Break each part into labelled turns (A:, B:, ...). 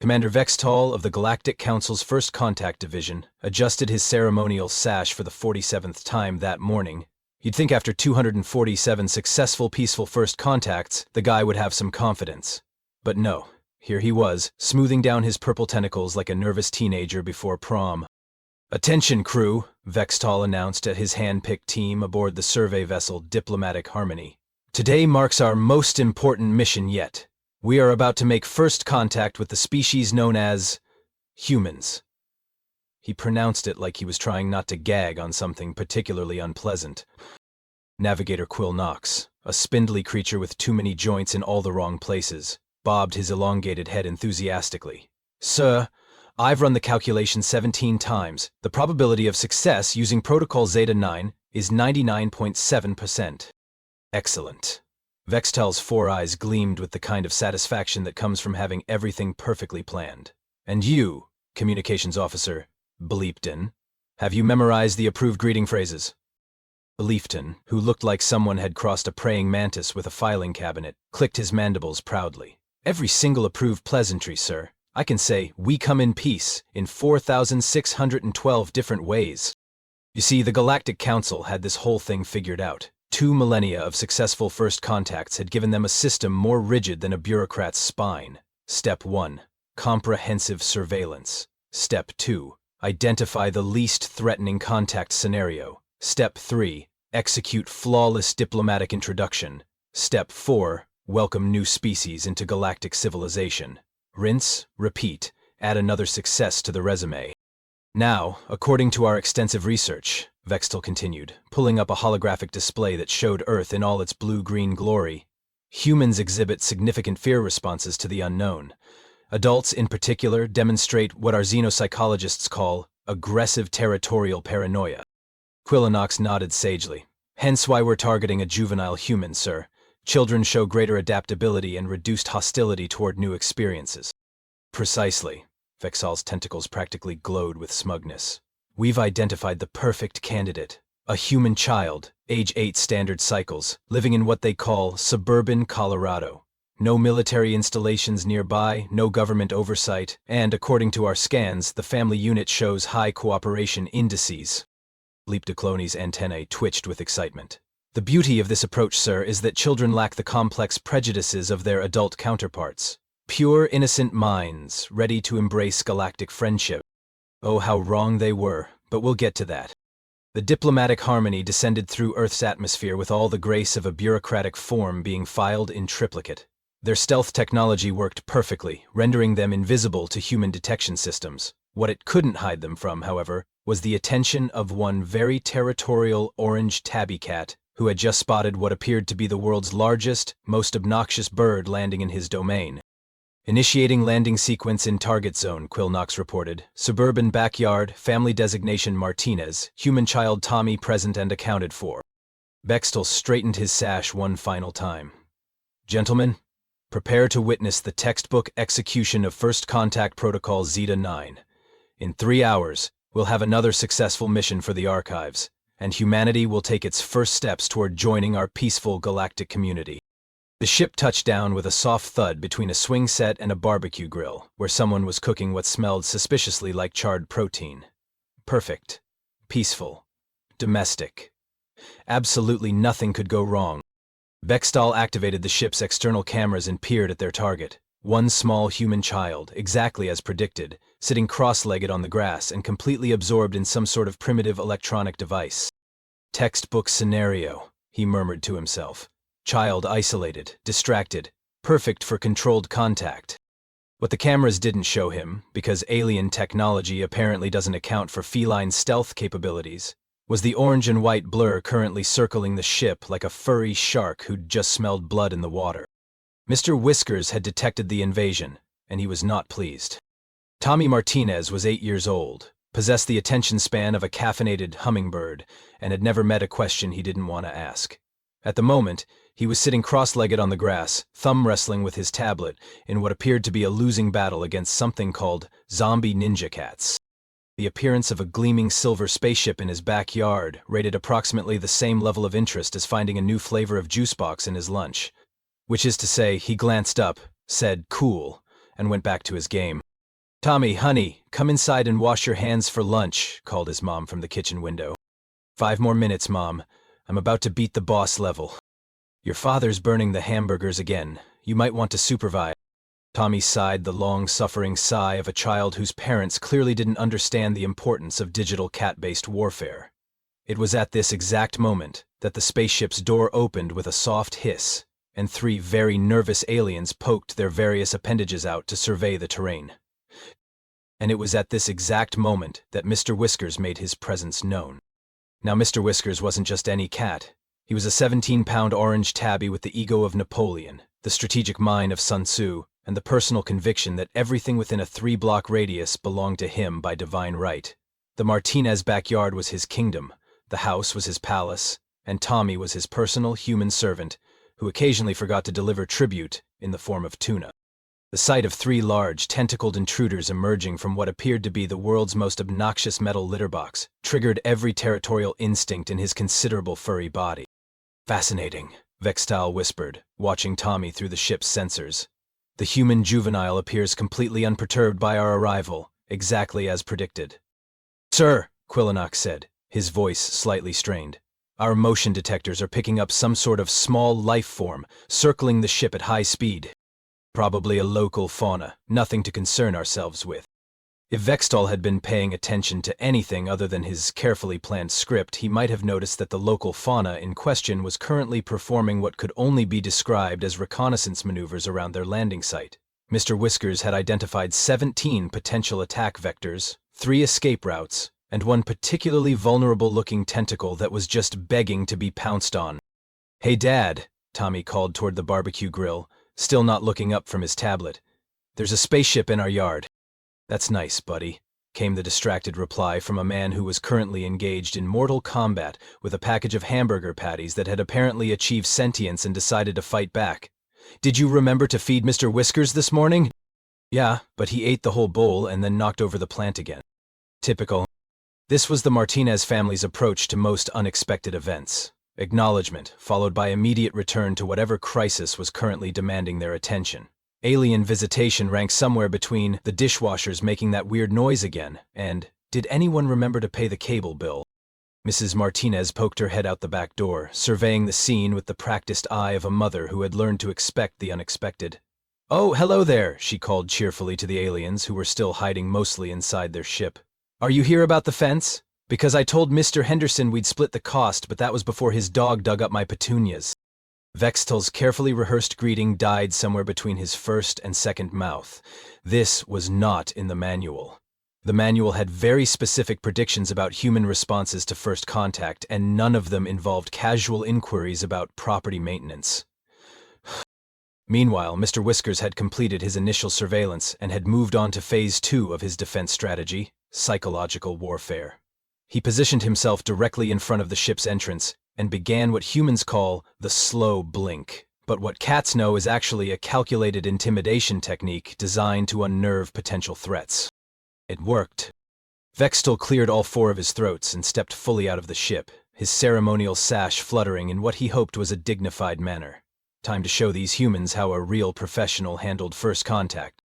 A: Commander Vextall of the Galactic Council's First Contact Division adjusted his ceremonial sash for the 47th time that morning. You'd think after 247 successful peaceful first contacts, the guy would have some confidence. But no, here he was, smoothing down his purple tentacles like a nervous teenager before prom. "Attention, crew," Vextall announced at his hand-picked team aboard the survey vessel Diplomatic Harmony. "Today marks our most important mission yet. We are about to make first contact with the species known as humans." He pronounced it like he was trying not to gag on something particularly unpleasant. Navigator Quill Knox, a spindly creature with too many joints in all the wrong places, bobbed his elongated head enthusiastically. "Sir, I've run the calculation 17 times. The probability of success using Protocol Zeta 9 is 99.7%. Excellent." Vextall's four eyes gleamed with the kind of satisfaction that comes from having everything perfectly planned. "And you, Communications Officer Bleepton, have you memorized the approved greeting phrases?" Bleepton, who looked like someone had crossed a praying mantis with a filing cabinet, clicked his mandibles proudly. "Every single approved pleasantry, sir. I can say, 'We come in peace,' in 4,612 different ways." You see, the Galactic Council had this whole thing figured out. 2 millennia of successful first contacts had given them a system more rigid than a bureaucrat's spine. Step 1. Comprehensive surveillance. Step 2. Identify the least threatening contact scenario. Step 3. Execute flawless diplomatic introduction. Step 4. Welcome new species into galactic civilization. Rinse, repeat, add another success to the resume. "Now, according to our extensive research," Vextall continued, pulling up a holographic display that showed Earth in all its blue-green glory, "humans exhibit significant fear responses to the unknown. Adults, in particular, demonstrate what our xenopsychologists call aggressive territorial paranoia." Quillinox nodded sagely. "Hence why we're targeting a juvenile human, sir. Children show greater adaptability and reduced hostility toward new experiences." "Precisely." Vextall's tentacles practically glowed with smugness. "We've identified the perfect candidate. A human child, age 8 standard cycles, living in what they call suburban Colorado. No military installations nearby, no government oversight, and according to our scans, the family unit shows high cooperation indices." Leapdecloni's antennae twitched with excitement. "The beauty of this approach, sir, is that children lack the complex prejudices of their adult counterparts. Pure, innocent minds, ready to embrace galactic friendship." Oh, how wrong they were, but we'll get to that. The Diplomatic Harmony descended through Earth's atmosphere with all the grace of a bureaucratic form being filed in triplicate. Their stealth technology worked perfectly, rendering them invisible to human detection systems. What it couldn't hide them from, however, was the attention of one very territorial orange tabby cat who had just spotted what appeared to be the world's largest, most obnoxious bird landing in his domain. "Initiating landing sequence in target zone," Quillnox reported. "Suburban backyard, family designation Martinez, human child Tommy present and accounted for." Vextall straightened his sash one final time. "Gentlemen, prepare to witness the textbook execution of First Contact Protocol Zeta 9. In 3 hours, we'll have another successful mission for the archives, and humanity will take its first steps toward joining our peaceful galactic community." The ship touched down with a soft thud between a swing set and a barbecue grill, where someone was cooking what smelled suspiciously like charred protein. Perfect. Peaceful. Domestic. Absolutely nothing could go wrong. Vextall activated the ship's external cameras and peered at their target. One small human child, exactly as predicted, sitting cross-legged on the grass and completely absorbed in some sort of primitive electronic device. "Textbook scenario," he murmured to himself. "Child isolated, distracted, perfect for controlled contact." What the cameras didn't show him, because alien technology apparently doesn't account for feline stealth capabilities, was the orange and white blur currently circling the ship like a furry shark who'd just smelled blood in the water. Mr. Whiskers had detected the invasion, and he was not pleased. Tommy Martinez was 8 years old, possessed the attention span of a caffeinated hummingbird, and had never met a question he didn't want to ask. At the moment, he was sitting cross-legged on the grass, thumb wrestling with his tablet in what appeared to be a losing battle against something called zombie ninja cats. The appearance of a gleaming silver spaceship in his backyard rated approximately the same level of interest as finding a new flavor of juice box in his lunch. Which is to say, he glanced up, said, "Cool," and went back to his game. Tommy, honey, come inside and wash your hands for lunch, called his mom from the kitchen window. 5 more minutes, Mom. I'm about to beat the boss level. Your father's burning the hamburgers again. You might want to supervise. Tommy sighed the long-suffering sigh of a child whose parents clearly didn't understand the importance of digital cat-based warfare. It was at this exact moment that the spaceship's door opened with a soft hiss, and 3 very nervous aliens poked their various appendages out to survey the terrain. And it was at this exact moment that Mr. Whiskers made his presence known. Now, Mr. Whiskers wasn't just any cat. He was a 17-pound orange tabby with the ego of Napoleon, the strategic mind of Sun Tzu, and the personal conviction that everything within a 3-block radius belonged to him by divine right. The Martinez backyard was his kingdom, the house was his palace, and Tommy was his personal human servant, who occasionally forgot to deliver tribute in the form of tuna. The sight of 3 large, tentacled intruders emerging from what appeared to be the world's most obnoxious metal litter box triggered every territorial instinct in his considerable furry body. Fascinating, Vextal whispered, watching Tommy through the ship's sensors. The human juvenile appears completely unperturbed by our arrival, exactly as predicted. Sir, Quillinock said, his voice slightly strained. Our motion detectors are picking up some sort of small life form, circling the ship at high speed. Probably a local fauna, nothing to concern ourselves with. If Vextal had been paying attention to anything other than his carefully planned script, he might have noticed that the local fauna in question was currently performing what could only be described as reconnaissance maneuvers around their landing site. Mr. Whiskers had identified 17 potential attack vectors, 3 escape routes, and 1 particularly vulnerable-looking tentacle that was just begging to be pounced on. Hey, Dad, Tommy called toward the barbecue grill, still not looking up from his tablet. There's a spaceship in our yard. That's nice, buddy, came the distracted reply from a man who was currently engaged in mortal combat with a package of hamburger patties that had apparently achieved sentience and decided to fight back. Did you remember to feed Mr. Whiskers this morning? Yeah, but he ate the whole bowl and then knocked over the plant again. Typical. This was the Martinez family's approach to most unexpected events. Acknowledgement, followed by immediate return to whatever crisis was currently demanding their attention. Alien visitation ranked somewhere between the dishwasher's making that weird noise again and, did anyone remember to pay the cable bill? Mrs. Martinez poked her head out the back door, surveying the scene with the practiced eye of a mother who had learned to expect the unexpected. Oh, hello there, she called cheerfully to the aliens who were still hiding mostly inside their ship. Are you here about the fence? Because I told Mr. Henderson we'd split the cost, but that was before his dog dug up my petunias. Vextal's carefully rehearsed greeting died somewhere between his first and second mouth. This was not in the manual. The manual had very specific predictions about human responses to first contact, and none of them involved casual inquiries about property maintenance. Meanwhile, Mr. Whiskers had completed his initial surveillance and had moved on to Phase 2 of his defense strategy, psychological warfare. He positioned himself directly in front of the ship's entrance and began what humans call the slow blink, but what cats know is actually a calculated intimidation technique designed to unnerve potential threats. It worked. Vextal cleared all 4 of his throats and stepped fully out of the ship, his ceremonial sash fluttering in what he hoped was a dignified manner. Time to show these humans how a real professional handled first contact.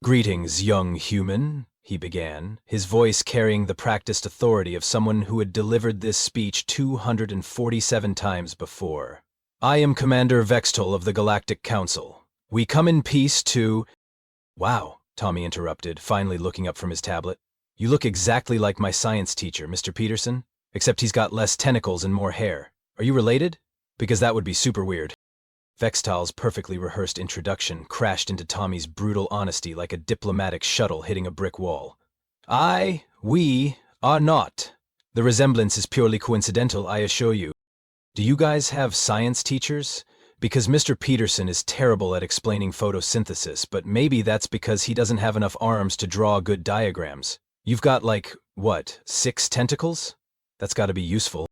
A: Greetings, young human, he began, his voice carrying the practiced authority of someone who had delivered this speech 247 times before. I am Commander Vextal of the Galactic Council. We come in peace to— Wow, Tommy interrupted, finally looking up from his tablet. You look exactly like my science teacher, Mr. Peterson, except he's got less tentacles and more hair. Are you related? Because that would be super weird. Vextal's perfectly rehearsed introduction crashed into Tommy's brutal honesty like a diplomatic shuttle hitting a brick wall. We are not. The resemblance is purely coincidental, I assure you. Do you guys have science teachers? Because Mr. Peterson is terrible at explaining photosynthesis, but maybe that's because he doesn't have enough arms to draw good diagrams. You've got, 6 tentacles? That's gotta be useful.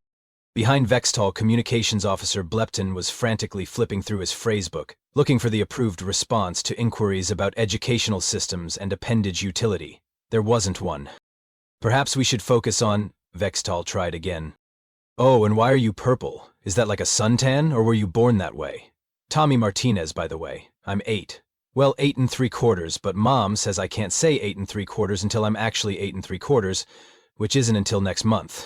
A: Behind Vextal, Communications Officer Blepton was frantically flipping through his phrasebook, looking for the approved response to inquiries about educational systems and appendage utility. There wasn't one. Perhaps we should focus on— Vextal tried again. Oh, and why are you purple? Is that like a suntan, or were you born that way? Tommy Martinez, by the way. I'm 8. Well, 8 3/4, but Mom says I can't say 8 3/4 until I'm actually 8 3/4, which isn't until next month.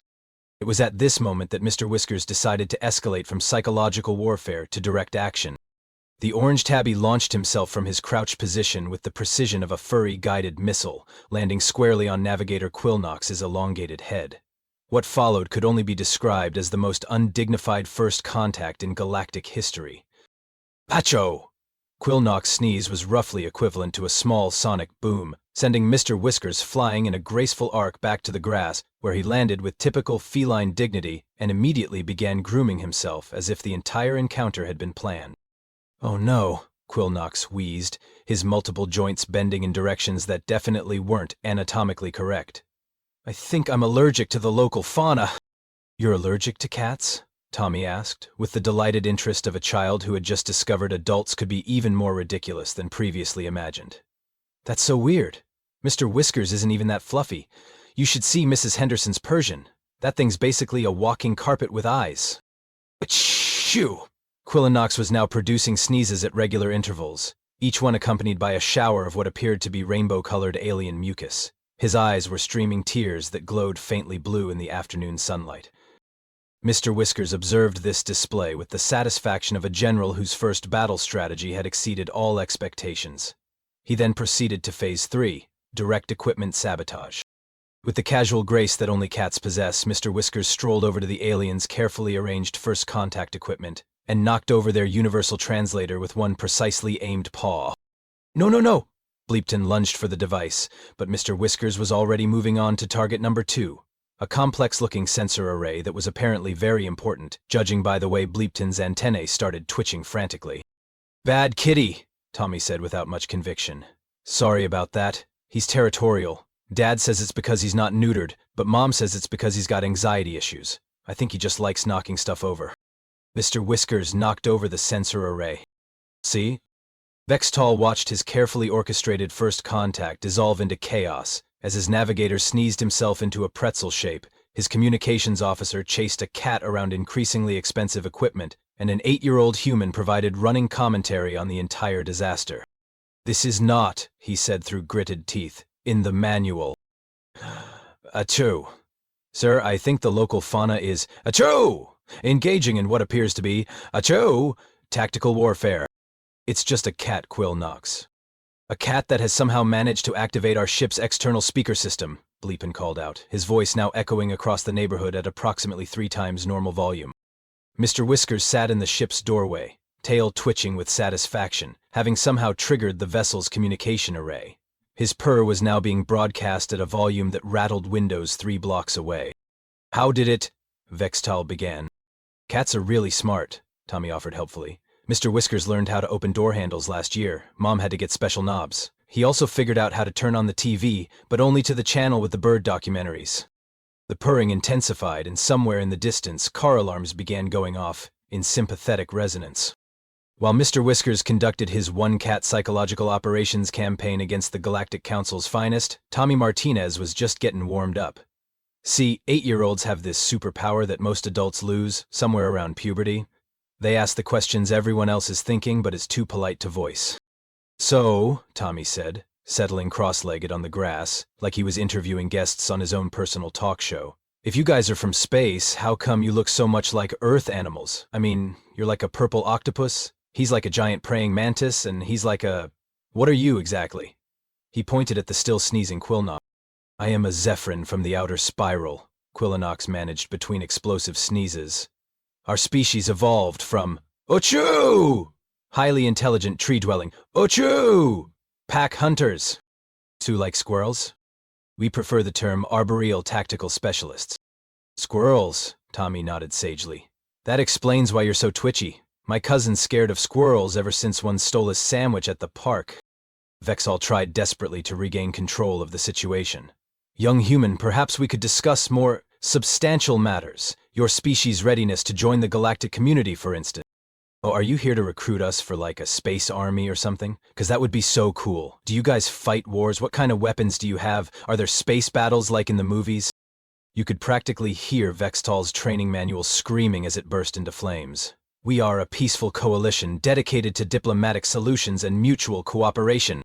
A: It was at this moment that Mr. Whiskers decided to escalate from psychological warfare to direct action. The orange tabby launched himself from his crouched position with the precision of a furry guided missile, landing squarely on Navigator Quillnox's elongated head. What followed could only be described as the most undignified first contact in galactic history. Pacho! Quillnox's sneeze was roughly equivalent to a small sonic boom, sending Mr. Whiskers flying in a graceful arc back to the grass, where he landed with typical feline dignity and immediately began grooming himself as if the entire encounter had been planned. Oh no, Quillnox wheezed, his multiple joints bending in directions that definitely weren't anatomically correct. I think I'm allergic to the local fauna. You're allergic to cats? Tommy asked, with the delighted interest of a child who had just discovered adults could be even more ridiculous than previously imagined. That's so weird. Mr. Whiskers isn't even that fluffy. You should see Mrs. Henderson's Persian. That thing's basically a walking carpet with eyes. Achoo! Quillinox was now producing sneezes at regular intervals, each one accompanied by a shower of what appeared to be rainbow-colored alien mucus. His eyes were streaming tears that glowed faintly blue in the afternoon sunlight. Mr. Whiskers observed this display with the satisfaction of a general whose first battle strategy had exceeded all expectations. He then proceeded to Phase 3, direct equipment sabotage. With the casual grace that only cats possess, Mr. Whiskers strolled over to the aliens' carefully arranged first contact equipment and knocked over their universal translator with one precisely aimed paw. No, no, no! Bleepton lunged for the device, but Mr. Whiskers was already moving on to target number 2, a complex-looking sensor array that was apparently very important, judging by the way Bleepton's antennae started twitching frantically. Bad kitty, Tommy said without much conviction. Sorry about that. He's territorial. Dad says it's because he's not neutered, but Mom says it's because he's got anxiety issues. I think he just likes knocking stuff over. Mr. Whiskers knocked over the sensor array. See? Vextal watched his carefully orchestrated first contact dissolve into chaos. As his navigator sneezed himself into a pretzel shape, his communications officer chased a cat around increasingly expensive equipment, and an 8-year-old human provided running commentary on the entire disaster. This is not, he said through gritted teeth, in the manual. Achoo. Sir, I think the local fauna is, achoo! Engaging in what appears to be, achoo! Tactical warfare. It's just a cat, Quillnox. A cat that has somehow managed to activate our ship's external speaker system, Bleepin called out, his voice now echoing across the neighborhood at approximately 3 times normal volume. Mr. Whiskers sat in the ship's doorway, tail twitching with satisfaction, having somehow triggered the vessel's communication array. His purr was now being broadcast at a volume that rattled windows 3 blocks away. How did it? Vextal began. Cats are really smart, Tommy offered helpfully. Mr. Whiskers learned how to open door handles last year. Mom had to get special knobs. He also figured out how to turn on the TV, but only to the channel with the bird documentaries. The purring intensified, and somewhere in the distance, car alarms began going off, in sympathetic resonance. While Mr. Whiskers conducted his one-cat psychological operations campaign against the Galactic Council's finest, Tommy Martinez was just getting warmed up. See, 8-year-olds have this superpower that most adults lose, somewhere around puberty. They ask the questions everyone else is thinking but is too polite to voice. So, Tommy said, settling cross-legged on the grass, like he was interviewing guests on his own personal talk show. If you guys are from space, how come you look so much like Earth animals? I mean, you're like a purple octopus, he's like a giant praying mantis, and he's like a... What are you exactly? He pointed at the still sneezing Quillnox. I am a Zephyrin from the outer spiral, Quillinox managed between explosive sneezes. Our species evolved from Ochoo! Highly intelligent tree-dwelling Ochoo! Pack hunters. So like squirrels? We prefer the term arboreal tactical specialists. Squirrels, Tommy nodded sagely. That explains why you're so twitchy. My cousin's scared of squirrels ever since one stole a sandwich at the park. Vexal tried desperately to regain control of the situation. Young human, perhaps we could discuss more substantial matters. Your species' readiness to join the galactic community, for instance. Oh, are you here to recruit us for like a space army or something? 'Cause that would be so cool. Do you guys fight wars? What kind of weapons do you have? Are there space battles like in the movies? You could practically hear Vextal's training manual screaming as it burst into flames. We are a peaceful coalition dedicated to diplomatic solutions and mutual cooperation.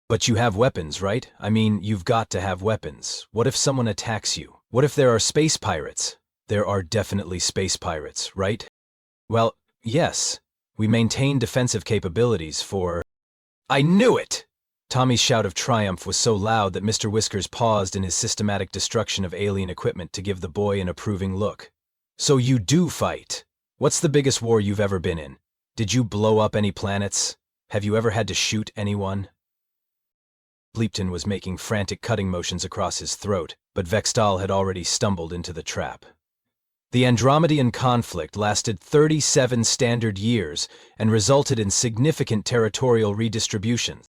A: But you have weapons, right? I mean, you've got to have weapons. What if someone attacks you? What if there are space pirates? There are definitely space pirates, right? Well, yes. We maintain defensive capabilities for... I knew it! Tommy's shout of triumph was so loud that Mr. Whiskers paused in his systematic destruction of alien equipment to give the boy an approving look. So you do fight. What's the biggest war you've ever been in? Did you blow up any planets? Have you ever had to shoot anyone? Bleepton was making frantic cutting motions across his throat, but Vextal had already stumbled into the trap. The Andromedan conflict lasted 37 standard years and resulted in significant territorial redistributions.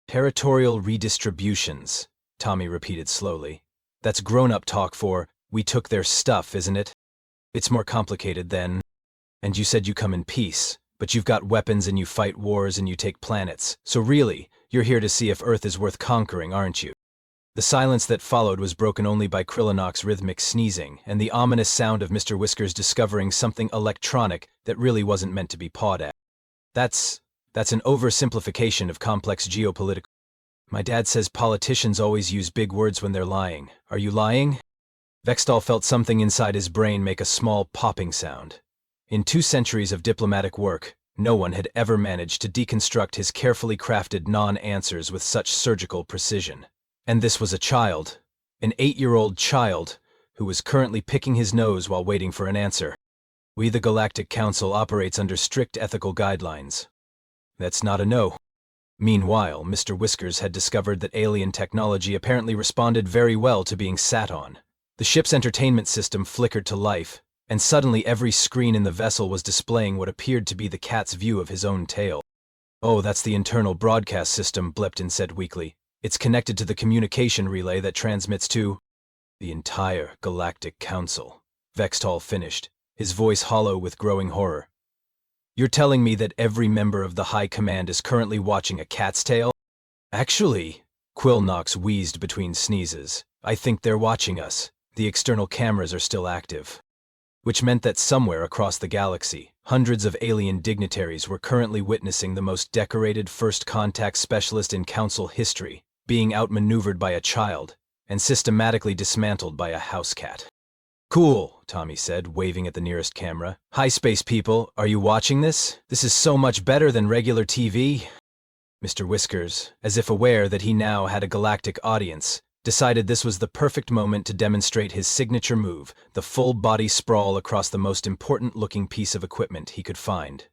A: Territorial redistributions, Tommy repeated slowly. That's grown-up talk for, we took their stuff, isn't it? It's more complicated than... And you said you come in peace, but you've got weapons and you fight wars and you take planets. So really, you're here to see if Earth is worth conquering, aren't you? The silence that followed was broken only by Krillinock's rhythmic sneezing and the ominous sound of Mr. Whiskers discovering something electronic that really wasn't meant to be pawed at. That's an oversimplification of complex geopolitical... My dad says politicians always use big words when they're lying. Are you lying? Vextal felt something inside his brain make a small popping sound. In 2 centuries of diplomatic work, no one had ever managed to deconstruct his carefully crafted non-answers with such surgical precision. And this was a child, an 8-year-old child, who was currently picking his nose while waiting for an answer. We, the Galactic Council, operates under strict ethical guidelines. That's not a no. Meanwhile, Mr. Whiskers had discovered that alien technology apparently responded very well to being sat on. The ship's entertainment system flickered to life, and suddenly every screen in the vessel was displaying what appeared to be the cat's view of his own tail. Oh, that's the internal broadcast system, Bleepton said weakly. It's connected to the communication relay that transmits to... The entire Galactic Council, Vextal finished, his voice hollow with growing horror. You're telling me that every member of the High Command is currently watching a cat's tail? Actually, Quillnox wheezed between sneezes. I think they're watching us. The external cameras are still active. Which meant that somewhere across the galaxy, hundreds of alien dignitaries were currently witnessing the most decorated first contact specialist in Council history being outmaneuvered by a child and systematically dismantled by a house cat. Cool, Tommy said, waving at the nearest camera. Hi, space people, are you watching this? This is so much better than regular TV. Mr. Whiskers, as if aware that he now had a galactic audience, decided this was the perfect moment to demonstrate his signature move, the full-body sprawl across the most important-looking piece of equipment he could find.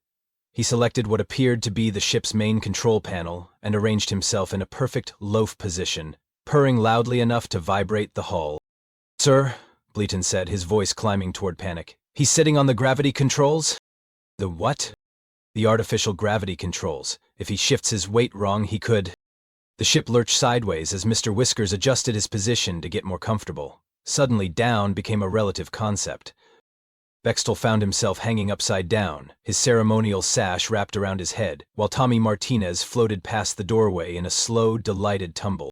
A: He selected what appeared to be the ship's main control panel and arranged himself in a perfect loaf position, purring loudly enough to vibrate the hull. Sir, Bleepton said, his voice climbing toward panic. He's sitting on the gravity controls? The what? The artificial gravity controls. If he shifts his weight wrong, he could... The ship lurched sideways as Mr. Whiskers adjusted his position to get more comfortable. Suddenly, down became a relative concept. Vextal found himself hanging upside down, his ceremonial sash wrapped around his head, while Tommy Martinez floated past the doorway in a slow, delighted tumble.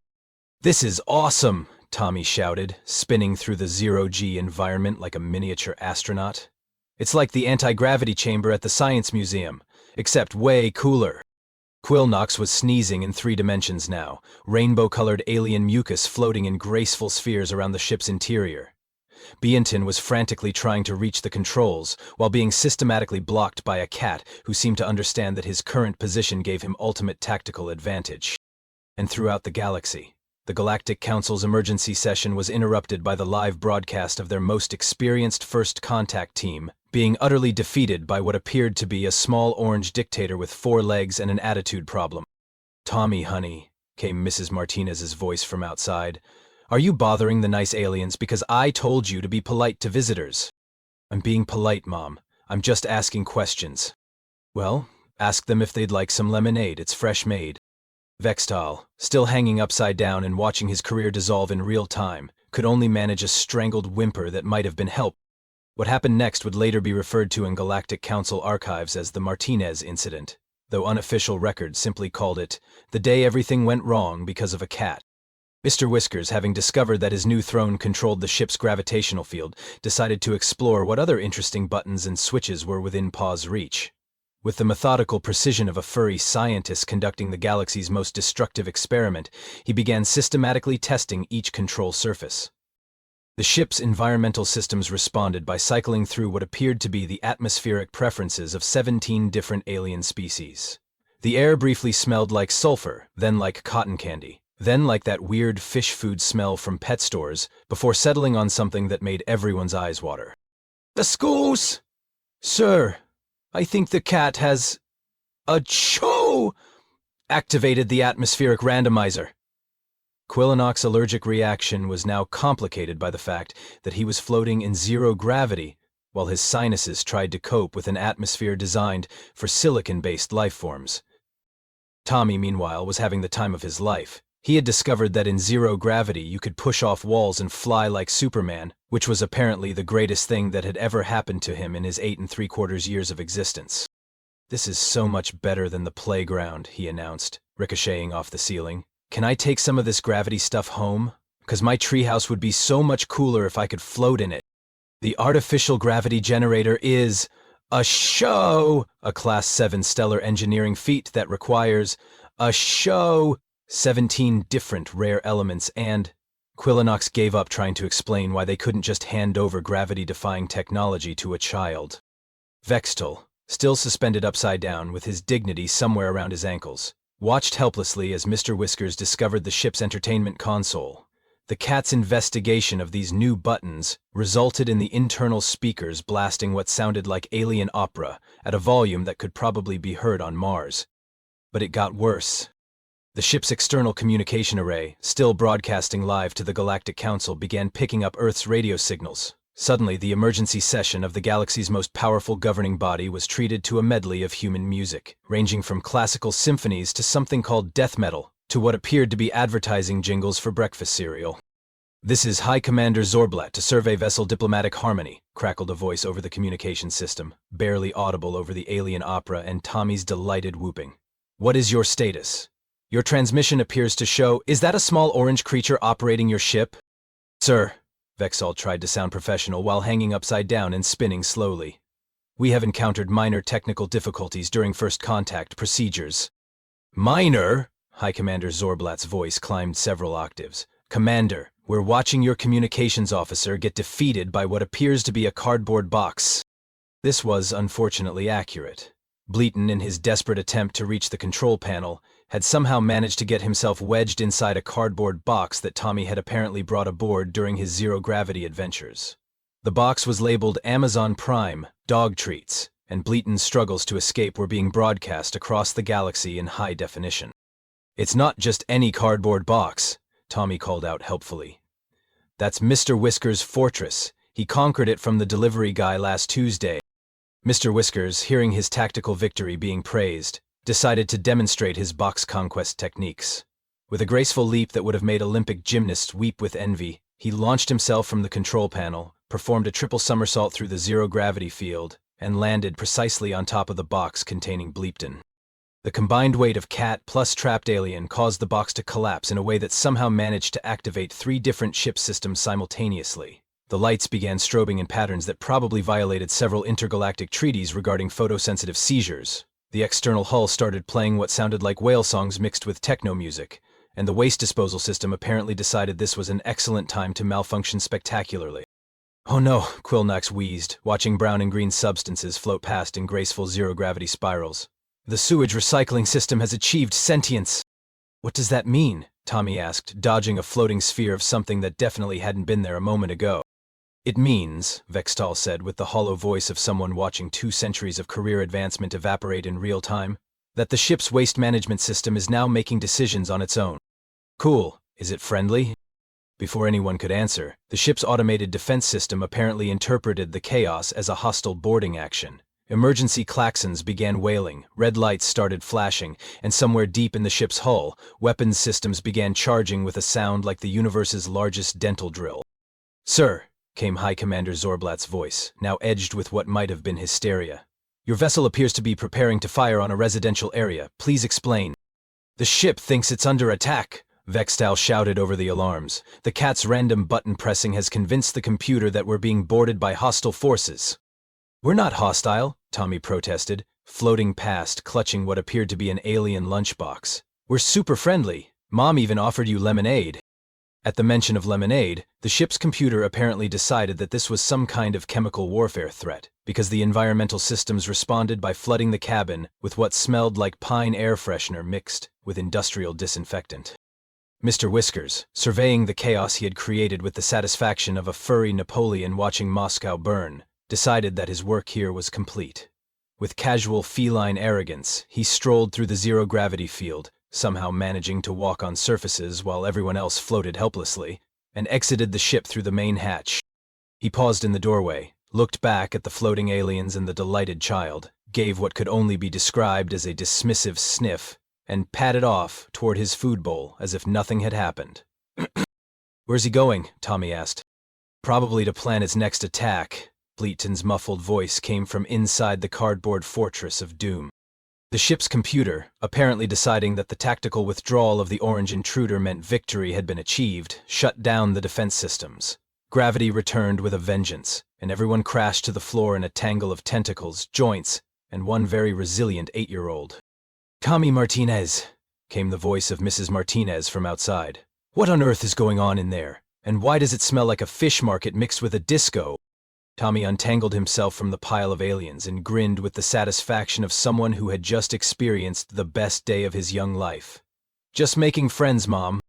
A: This is awesome, Tommy shouted, spinning through the zero-G environment like a miniature astronaut. It's like the anti-gravity chamber at the Science Museum, except way cooler. Quillnox was sneezing in 3 dimensions now, rainbow-colored alien mucus floating in graceful spheres around the ship's interior. Beanton was frantically trying to reach the controls, while being systematically blocked by a cat who seemed to understand that his current position gave him ultimate tactical advantage. And throughout the galaxy, the Galactic Council's emergency session was interrupted by the live broadcast of their most experienced first contact team being utterly defeated by what appeared to be a small orange dictator with 4 legs and an attitude problem. Tommy, honey, came Mrs. Martinez's voice from outside. Are you bothering the nice aliens because I told you to be polite to visitors? I'm being polite, Mom. I'm just asking questions. Well, ask them if they'd like some lemonade. It's fresh made. Vextal, still hanging upside down and watching his career dissolve in real time, could only manage a strangled whimper that might have been helped. What happened next would later be referred to in Galactic Council archives as the Martinez incident, though unofficial records simply called it the day everything went wrong because of a cat. Mr. Whiskers, having discovered that his new throne controlled the ship's gravitational field, decided to explore what other interesting buttons and switches were within Paw's reach. With the methodical precision of a furry scientist conducting the galaxy's most destructive experiment, he began systematically testing each control surface. The ship's environmental systems responded by cycling through what appeared to be the atmospheric preferences of 17 different alien species. The air briefly smelled like sulfur, then like cotton candy, then like that weird fish food smell from pet stores, before settling on something that made everyone's eyes water. "Excuse! Sir, I think the cat has... activated the atmospheric randomizer." Quillenoc's allergic reaction was now complicated by the fact that he was floating in zero gravity while his sinuses tried to cope with an atmosphere designed for silicon-based life forms. Tommy, meanwhile, was having the time of his life. He had discovered that in zero gravity you could push off walls and fly like Superman, which was apparently the greatest thing that had ever happened to him in his 8 3/4 years of existence. "This is so much better than the playground," he announced, ricocheting off the ceiling. "Can I take some of this gravity stuff home? 'Cause my treehouse would be so much cooler if I could float in it. The artificial gravity generator is a Class 7 stellar engineering feat that requires 17 different rare elements and..." Quillenoc's gave up trying to explain why they couldn't just hand over gravity-defying technology to a child. Vextal, still suspended upside down with his dignity somewhere around his ankles, watched helplessly as Mr. Whiskers discovered the ship's entertainment console. The cat's investigation of these new buttons resulted in the internal speakers blasting what sounded like alien opera at a volume that could probably be heard on Mars. But it got worse. The ship's external communication array, still broadcasting live to the Galactic Council, began picking up Earth's radio signals. Suddenly, the emergency session of the galaxy's most powerful governing body was treated to a medley of human music, ranging from classical symphonies to something called death metal, to what appeared to be advertising jingles for breakfast cereal. "This is High Commander Zorblat to survey vessel diplomatic harmony," crackled a voice over the communication system, barely audible over the alien opera and Tommy's delighted whooping. "What is your status? Your transmission appears to show... Is that a small orange creature operating your ship?" "Sir," Vexal tried to sound professional while hanging upside down and spinning slowly. "We have encountered minor technical difficulties during first contact procedures." "Minor?" High Commander Zorblat's voice climbed several octaves. "Commander, we're watching your communications officer get defeated by what appears to be a cardboard box." This was unfortunately accurate. Bleaton, in his desperate attempt to reach the control panel, had somehow managed to get himself wedged inside a cardboard box that Tommy had apparently brought aboard during his zero-gravity adventures. The box was labeled Amazon Prime, Dog Treats, and Bleaton's struggles to escape were being broadcast across the galaxy in high definition. "It's not just any cardboard box," Tommy called out helpfully. "That's Mr. Whiskers' fortress. He conquered it from the delivery guy last Tuesday." Mr. Whiskers, hearing his tactical victory being praised, decided to demonstrate his box conquest techniques. With a graceful leap that would have made Olympic gymnasts weep with envy, he launched himself from the control panel, performed a triple somersault through the zero-gravity field, and landed precisely on top of the box containing Bleepton. The combined weight of cat plus trapped alien caused the box to collapse in a way that somehow managed to activate 3 different ship systems simultaneously. The lights began strobing in patterns that probably violated several intergalactic treaties regarding photosensitive seizures. The external hull started playing what sounded like whale songs mixed with techno music, and the waste disposal system apparently decided this was an excellent time to malfunction spectacularly. "Oh no," Quilnox wheezed, watching brown and green substances float past in graceful zero-gravity spirals. "The sewage recycling system has achieved sentience." "What does that mean?" Tommy asked, dodging a floating sphere of something that definitely hadn't been there a moment ago. "It means," Vextal said with the hollow voice of someone watching 2 centuries of career advancement evaporate in real time, "that the ship's waste management system is now making decisions on its own." "Cool. Is it friendly?" Before anyone could answer, the ship's automated defense system apparently interpreted the chaos as a hostile boarding action. Emergency klaxons began wailing, red lights started flashing, and somewhere deep in the ship's hull, weapons systems began charging with a sound like the universe's largest dental drill. "Sir," came High Commander Zorblat's voice, now edged with what might have been hysteria. "Your vessel appears to be preparing to fire on a residential area. Please explain." "The ship thinks it's under attack," Vextal shouted over the alarms. The cat's random button pressing has convinced the computer that we're being boarded by hostile forces. We're not hostile, Tommy protested, floating past, clutching what appeared to be an alien lunchbox. We're super friendly. Mom even offered you lemonade. At the mention of lemonade, the ship's computer apparently decided that this was some kind of chemical warfare threat, because the environmental systems responded by flooding the cabin with what smelled like pine air freshener mixed with industrial disinfectant. Mr. Whiskers, surveying the chaos he had created with the satisfaction of a furry Napoleon watching Moscow burn, decided that his work here was complete. With casual feline arrogance, he strolled through the zero-gravity field, somehow managing to walk on surfaces while everyone else floated helplessly, and exited the ship through the main hatch. He paused in the doorway, looked back at the floating aliens and the delighted child, gave what could only be described as a dismissive sniff, and padded off toward his food bowl as if nothing had happened. "Where's he going?" Tommy asked. "Probably to plan his next attack." Bleaton's muffled voice came from inside the cardboard fortress of doom. The ship's computer, apparently deciding that the tactical withdrawal of the orange intruder meant victory had been achieved, shut down the defense systems. Gravity returned with a vengeance, and everyone crashed to the floor in a tangle of tentacles, joints, and one very resilient 8-year-old. "Tommy Martinez," came the voice of Mrs. Martinez from outside. "What on earth is going on in there? And why does it smell like a fish market mixed with a disco?" Tommy untangled himself from the pile of aliens and grinned with the satisfaction of someone who had just experienced the best day of his young life. "Just making friends, Mom."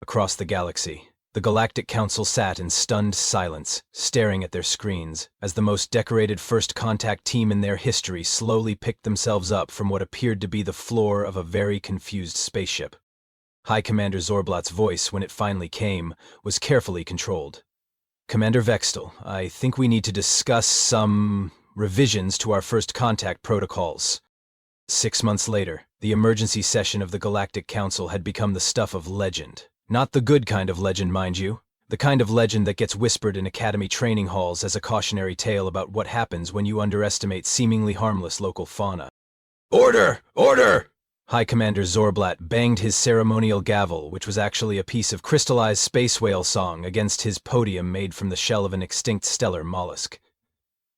A: Across the galaxy, the Galactic Council sat in stunned silence, staring at their screens, as the most decorated first contact team in their history slowly picked themselves up from what appeared to be the floor of a very confused spaceship. High Commander Zorblat's voice, when it finally came, was carefully controlled. "Commander Vextal, I think we need to discuss some revisions to our first contact protocols." 6 months later, the emergency session of the Galactic Council had become the stuff of legend. Not the good kind of legend, mind you. The kind of legend that gets whispered in academy training halls as a cautionary tale about what happens when you underestimate seemingly harmless local fauna. "Order! Order!" High Commander Zorblat banged his ceremonial gavel, which was actually a piece of crystallized space whale song, against his podium made from the shell of an extinct stellar mollusk.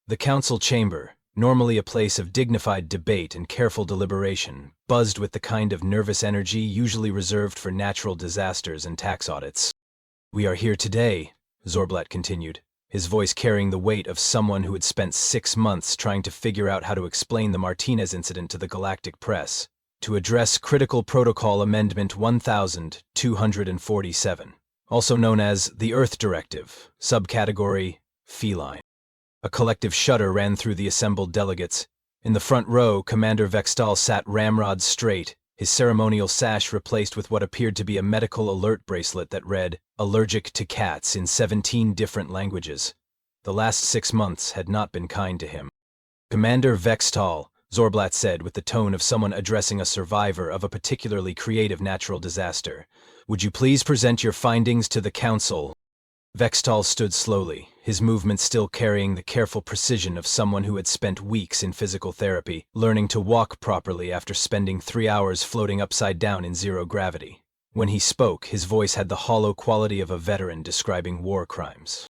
A: The council chamber, normally a place of dignified debate and careful deliberation, buzzed with the kind of nervous energy usually reserved for natural disasters and tax audits. "We are here today," Zorblat continued, his voice carrying the weight of someone who had spent 6 months trying to figure out how to explain the Martinez incident to the galactic press, "to address Critical Protocol Amendment 1247, also known as the Earth Directive, subcategory Feline." A collective shudder ran through the assembled delegates. In the front row, Commander Vextal sat ramrod straight, his ceremonial sash replaced with what appeared to be a medical alert bracelet that read, "Allergic to cats" in 17 different languages. The last 6 months had not been kind to him. "Commander Vextal," Zorblat said with the tone of someone addressing a survivor of a particularly creative natural disaster, "would you please present your findings to the Council?" Vextal stood slowly, his movements still carrying the careful precision of someone who had spent weeks in physical therapy, learning to walk properly after spending 3 hours floating upside down in zero gravity. When he spoke, his voice had the hollow quality of a veteran describing war crimes.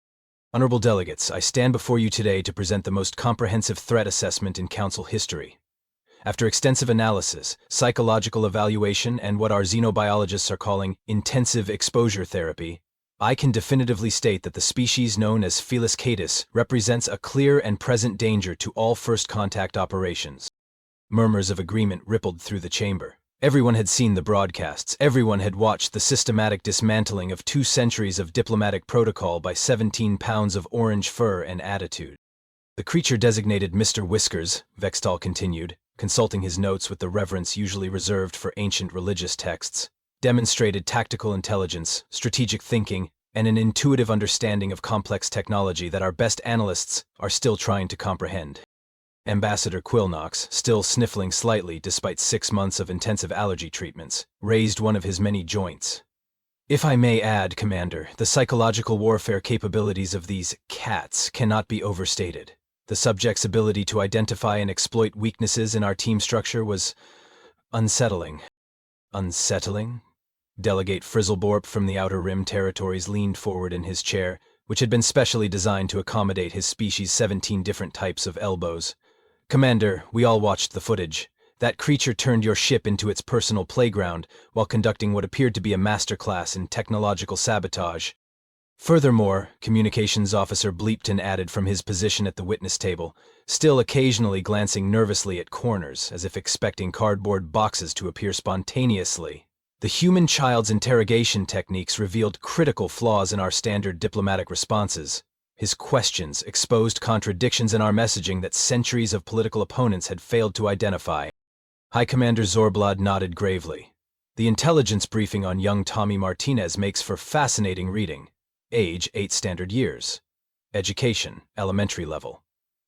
A: "Honorable delegates, I stand before you today to present the most comprehensive threat assessment in Council history. After extensive analysis, psychological evaluation, and what our xenobiologists are calling intensive exposure therapy, I can definitively state that the species known as Felis catus represents a clear and present danger to all first contact operations." Murmurs of agreement rippled through the chamber. Everyone had seen the broadcasts. Everyone had watched the systematic dismantling of 2 centuries of diplomatic protocol by 17 pounds of orange fur and attitude. "The creature designated Mr. Whiskers," Vextal continued, consulting his notes with the reverence usually reserved for ancient religious texts, "demonstrated tactical intelligence, strategic thinking, and an intuitive understanding of complex technology that our best analysts are still trying to comprehend." Ambassador Quillnox, still sniffling slightly despite 6 months of intensive allergy treatments, raised one of his many joints. "If I may add, Commander, the psychological warfare capabilities of these cats cannot be overstated. The subject's ability to identify and exploit weaknesses in our team structure was unsettling." "Unsettling?" Delegate Frizzleborp from the Outer Rim territories leaned forward in his chair, which had been specially designed to accommodate his species' 17 different types of elbows. Commander, we all watched the footage. That creature turned your ship into its personal playground while conducting what appeared to be a masterclass in technological sabotage. Furthermore, Communications Officer bleeped and added from his position at the witness table, still occasionally glancing nervously at corners as if expecting cardboard boxes to appear spontaneously. The human child's interrogation techniques revealed critical flaws in our standard diplomatic responses. His questions exposed contradictions in our messaging that centuries of political opponents had failed to identify. High Commander Zorblad nodded gravely. The intelligence briefing on young Tommy Martinez makes for fascinating reading. Age, 8 standard years. Education, elementary level.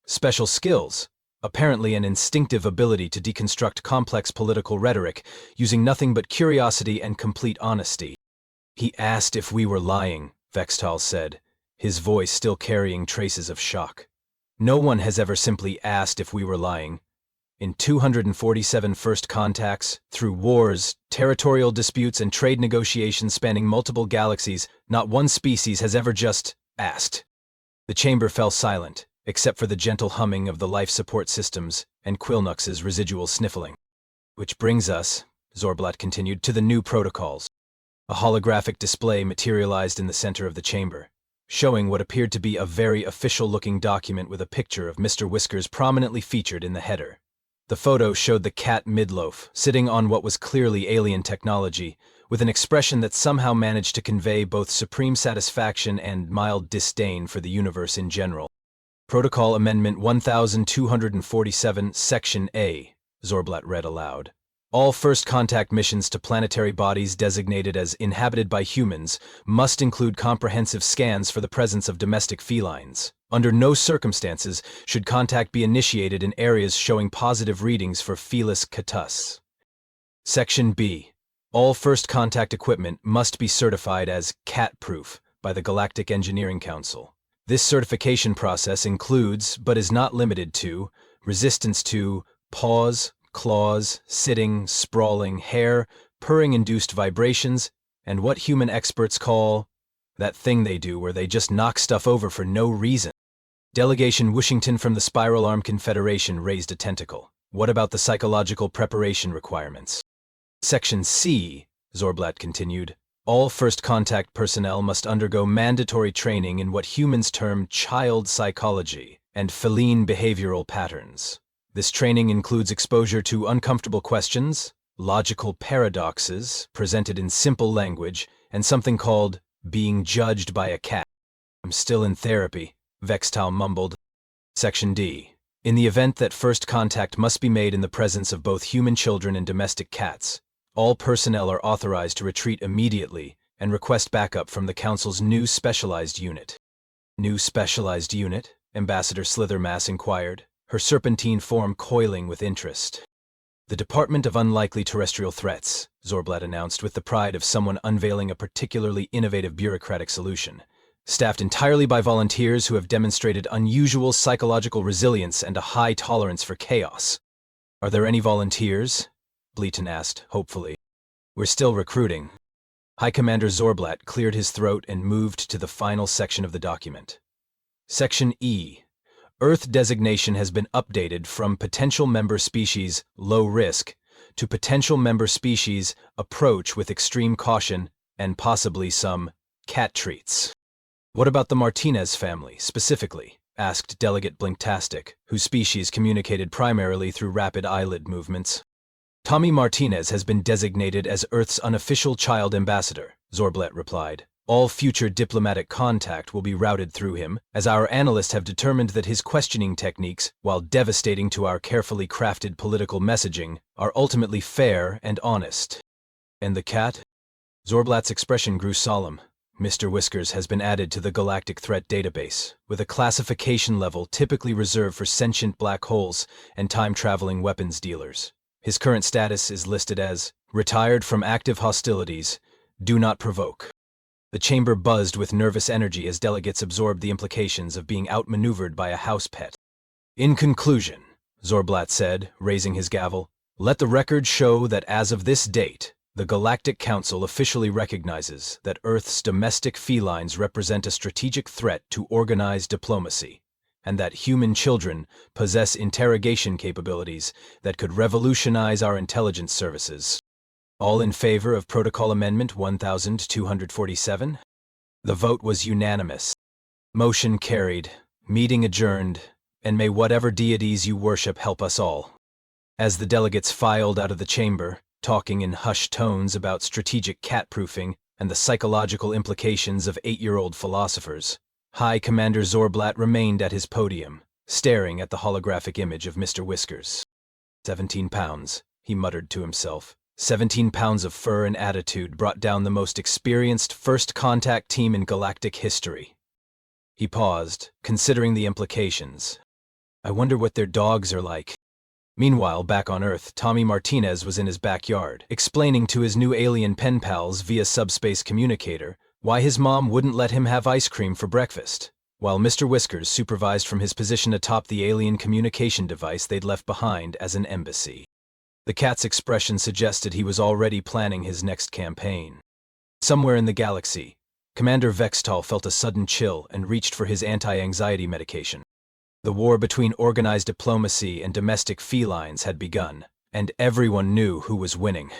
A: Special skills, apparently an instinctive ability to deconstruct complex political rhetoric using nothing but curiosity and complete honesty. He asked if we were lying, Vextal said, his voice still carrying traces of shock. No one has ever simply asked if we were lying. In 247 first contacts, through wars, territorial disputes, and trade negotiations spanning multiple galaxies, not one species has ever just asked. The chamber fell silent, except for the gentle humming of the life support systems and Quilnux's residual sniffling. Which brings us, Zorblat continued, to the new protocols. A holographic display materialized in the center of the chamber, showing what appeared to be a very official-looking document with a picture of Mr. Whiskers prominently featured in the header. The photo showed the cat Midloaf, sitting on what was clearly alien technology, with an expression that somehow managed to convey both supreme satisfaction and mild disdain for the universe in general. Protocol Amendment 1247, Section A, Zorblat read aloud. All first contact missions to planetary bodies designated as inhabited by humans must include comprehensive scans for the presence of domestic felines. Under no circumstances should contact be initiated in areas showing positive readings for Felis catus. Section B. All first contact equipment must be certified as cat-proof by the Galactic Engineering Council. This certification process includes, but is not limited to, resistance to paws, claws, sitting, sprawling, hair, purring-induced vibrations, and what human experts call that thing they do where they just knock stuff over for no reason. Delegation Washington from the Spiral Arm Confederation raised a tentacle. What about the psychological preparation requirements? Section C, Zorblat continued. All first contact personnel must undergo mandatory training in what humans term child psychology and feline behavioral patterns. This training includes exposure to uncomfortable questions, logical paradoxes presented in simple language, and something called being judged by a cat. I'm still in therapy, Vextal mumbled. Section D. In the event that first contact must be made in the presence of both human children and domestic cats, all personnel are authorized to retreat immediately and request backup from the Council's new specialized unit. New specialized unit? Ambassador Slithermass inquired, her serpentine form coiling with interest. The Department of Unlikely Terrestrial Threats, Zorblat announced with the pride of someone unveiling a particularly innovative bureaucratic solution, staffed entirely by volunteers who have demonstrated unusual psychological resilience and a high tolerance for chaos. Are there any volunteers? Bleaton asked, hopefully. We're still recruiting. High Commander Zorblat cleared his throat and moved to the final section of the document. Section E. Earth designation has been updated from potential member species low risk to potential member species approach with extreme caution and possibly some cat treats. What about the Martinez family, specifically? Asked Delegate Blinktastic, whose species communicated primarily through rapid eyelid movements. Tommy Martinez has been designated as Earth's unofficial child ambassador, Zorblat replied. All future diplomatic contact will be routed through him, as our analysts have determined that his questioning techniques, while devastating to our carefully crafted political messaging, are ultimately fair and honest. And the cat? Zorblat's expression grew solemn. Mr. Whiskers has been added to the Galactic Threat Database, with a classification level typically reserved for sentient black holes and time-traveling weapons dealers. His current status is listed as retired from active hostilities, do not provoke. The chamber buzzed with nervous energy as delegates absorbed the implications of being outmaneuvered by a house pet. In conclusion, Zorblat said, raising his gavel, let the record show that as of this date, The Galactic Council officially recognizes that Earth's domestic felines represent a strategic threat to organized diplomacy, and that human children possess interrogation capabilities that could revolutionize our intelligence services. All in favor of Protocol Amendment 1247? The vote was unanimous. Motion carried, meeting adjourned, and may whatever deities you worship help us all. As the delegates filed out of the chamber, talking in hushed tones about strategic cat-proofing and the psychological implications of 8-year-old philosophers, High Commander Zorblat remained at his podium, staring at the holographic image of Mr. Whiskers. 17 pounds, he muttered to himself. 17 pounds of fur and attitude brought down the most experienced first contact team in galactic history. He paused, considering the implications. I wonder what their dogs are like. Meanwhile, back on Earth, Tommy Martinez was in his backyard, explaining to his new alien pen pals via subspace communicator why his mom wouldn't let him have ice cream for breakfast, while Mr. Whiskers supervised from his position atop the alien communication device they'd left behind as an embassy. The cat's expression suggested he was already planning his next campaign. Somewhere in the galaxy, Commander Vextall felt a sudden chill and reached for his anti-anxiety medication. The war between organized diplomacy and domestic felines had begun, and everyone knew who was winning.